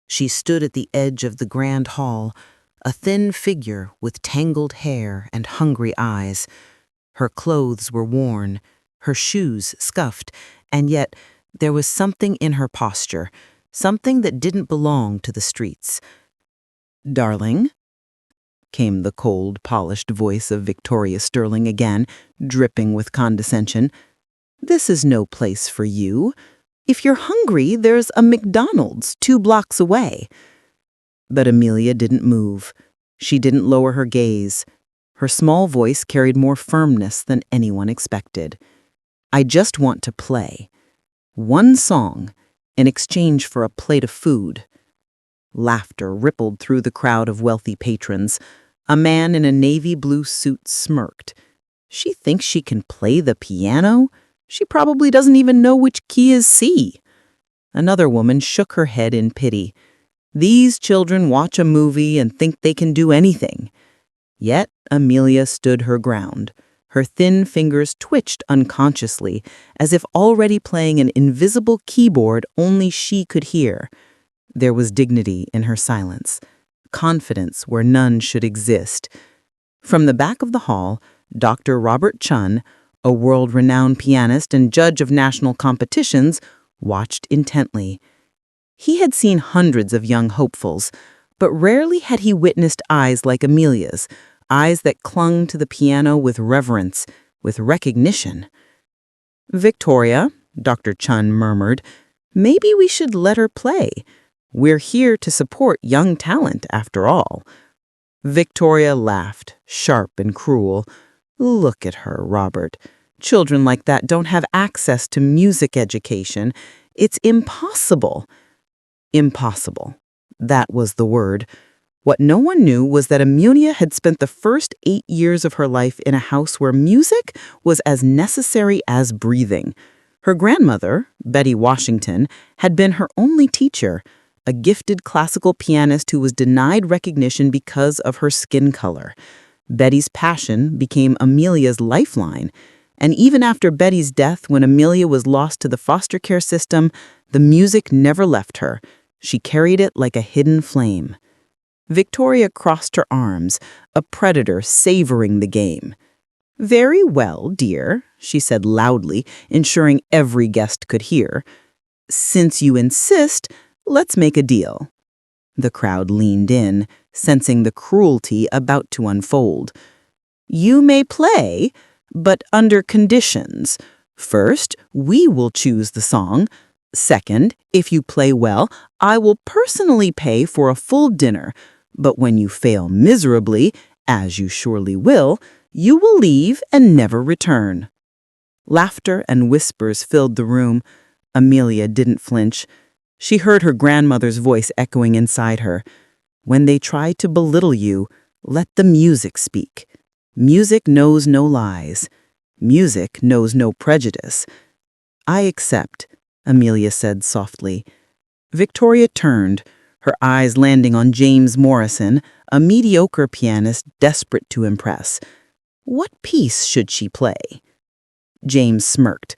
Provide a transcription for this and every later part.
She stood at the edge of the grand hall, a thin figure with tangled hair and hungry eyes. Her clothes were worn, her shoes scuffed, and yet there was something in her posture, something that didn't belong to the streets. "Darling," came the cold, polished voice of Victoria Sterling again, dripping with condescension. "This is no place for you. If you're hungry, there's a McDonald's 2 blocks away." But Amelia didn't move. She didn't lower her gaze. Her small voice carried more firmness than anyone expected. "I just want to play. One song, in exchange for a plate of food." Laughter rippled through the crowd of wealthy patrons. A man in a navy blue suit smirked. "She thinks she can play the piano? She probably doesn't even know which key is C." Another woman shook her head in pity. "These children watch a movie and think they can do anything." Yet Amelia stood her ground. Her thin fingers twitched unconsciously, as if already playing an invisible keyboard only she could hear. There was dignity in her silence, confidence where none should exist. From the back of the hall, Dr. Robert Chun, a world-renowned pianist and judge of national competitions, watched intently. He had seen hundreds of young hopefuls, but rarely had he witnessed eyes like Amelia's, eyes that clung to the piano with reverence, with recognition. "Victoria," Dr. Chun murmured, "maybe we should let her play. We're here to support young talent, after all." Victoria laughed, sharp and cruel. "Look at her, Robert. Children like that don't have access to music education. It's impossible." Impossible. That was the word. What no one knew was that Amelia had spent the first 8 years of her life in a house where music was as necessary as breathing. Her grandmother, Betty Washington, had been her only teacher, a gifted classical pianist who was denied recognition because of her skin color. Betty's passion became Amelia's lifeline, and even after Betty's death, when Amelia was lost to the foster care system, the music never left her. She carried it like a hidden flame. Victoria crossed her arms, a predator savoring the game. "Very well, dear," she said loudly, ensuring every guest could hear. "Since you insist, let's make a deal." The crowd leaned in, sensing the cruelty about to unfold. "You may play, but under conditions. First, we will choose the song. Second, if you play well, I will personally pay for a full dinner. But when you fail miserably, as you surely will, you will leave and never return." Laughter and whispers filled the room. Amelia didn't flinch. She heard her grandmother's voice echoing inside her. "When they try to belittle you, let the music speak. Music knows no lies. Music knows no prejudice." "I accept," Amelia said softly. Victoria turned, her eyes landing on James Morrison, a mediocre pianist desperate to impress. What piece should she play? James smirked.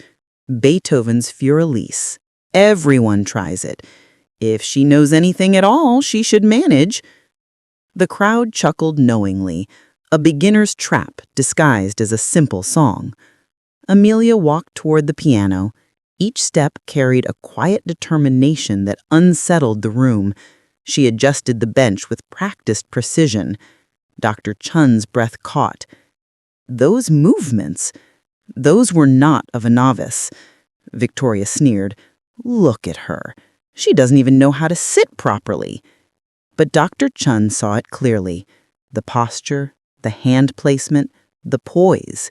"Beethoven's Furelise. Everyone tries it. If she knows anything at all, she should manage." The crowd chuckled knowingly, a beginner's trap disguised as a simple song. Amelia walked toward the piano. Each step carried a quiet determination that unsettled the room. She adjusted the bench with practiced precision. Dr. Chun's breath caught. Those movements, those were not of a novice. Victoria sneered. "Look at her. She doesn't even know how to sit properly." But Dr. Chun saw it clearly. The posture, the hand placement, the poise.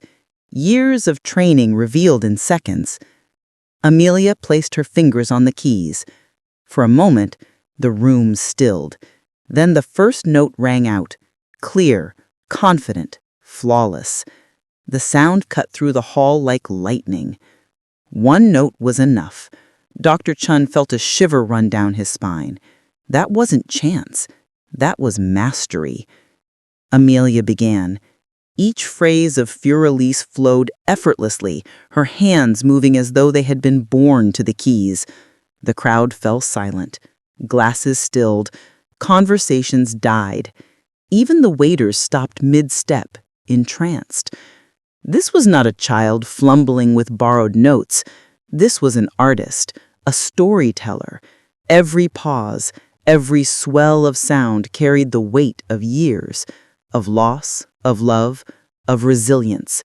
Years of training revealed in seconds. Amelia placed her fingers on the keys. For a moment, the room stilled. Then the first note rang out, clear, confident, flawless. The sound cut through the hall like lightning. One note was enough. Dr. Chun felt a shiver run down his spine. That wasn't chance. That was mastery. Amelia began. Each phrase of Furelise flowed effortlessly, her hands moving as though they had been born to the keys. The crowd fell silent. Glasses stilled. Conversations died. Even the waiters stopped mid-step, entranced. This was not a child fumbling with borrowed notes. This was an artist, a storyteller. Every pause, every swell of sound carried the weight of years, of loss, of love, of resilience.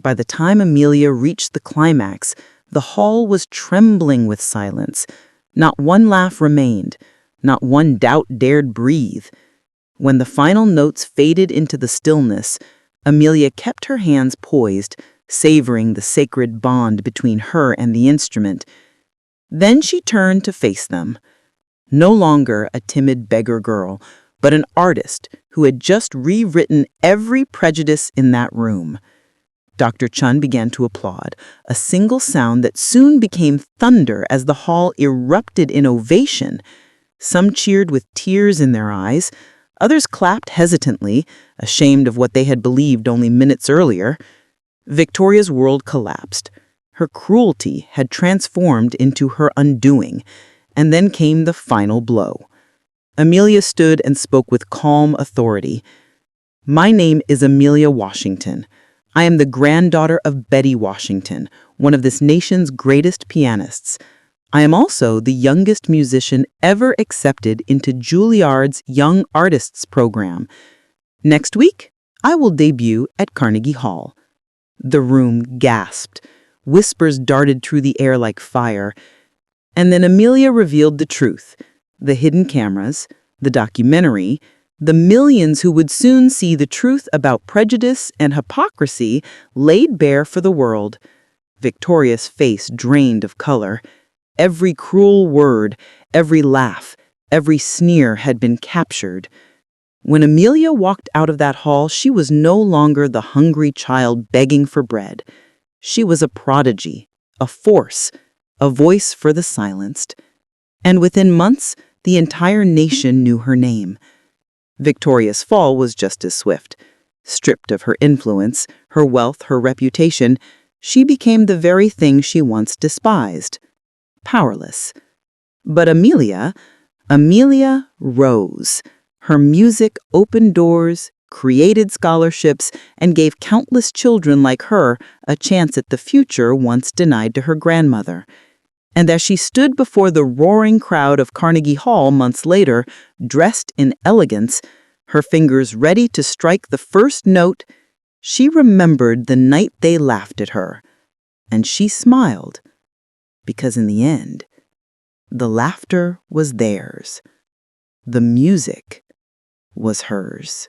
By the time Amelia reached the climax, the hall was trembling with silence. Not one laugh remained, not one doubt dared breathe. When the final notes faded into the stillness, Amelia kept her hands poised, savoring the sacred bond between her and the instrument. Then she turned to face them. No longer a timid beggar girl, but an artist who had just rewritten every prejudice in that room. Dr. Chun began to applaud, a single sound that soon became thunder as the hall erupted in ovation. Some cheered with tears in their eyes. Others clapped hesitantly, ashamed of what they had believed only minutes earlier. Victoria's world collapsed. Her cruelty had transformed into her undoing, and then came the final blow. Amelia stood and spoke with calm authority. "My name is Amelia Washington. I am the granddaughter of Betty Washington, one of this nation's greatest pianists. I am also the youngest musician ever accepted into Juilliard's Young Artists program. Next week, I will debut at Carnegie Hall." The room gasped. Whispers darted through the air like fire. And then Amelia revealed the truth. The hidden cameras, the documentary, the millions who would soon see the truth about prejudice and hypocrisy laid bare for the world. Victoria's face drained of color. Every cruel word, every laugh, every sneer had been captured. When Amelia walked out of that hall, she was no longer the hungry child begging for bread. She was a prodigy, a force, a voice for the silenced. And within months, the entire nation knew her name. Victoria's fall was just as swift. Stripped of her influence, her wealth, her reputation, she became the very thing she once despised. Powerless. But Amelia rose. Her music opened doors, created scholarships, and gave countless children like her a chance at the future once denied to her grandmother. And as she stood before the roaring crowd of Carnegie Hall months later, dressed in elegance, her fingers ready to strike the first note, she remembered the night they laughed at her. And she smiled, because in the end, the laughter was theirs. The music was hers.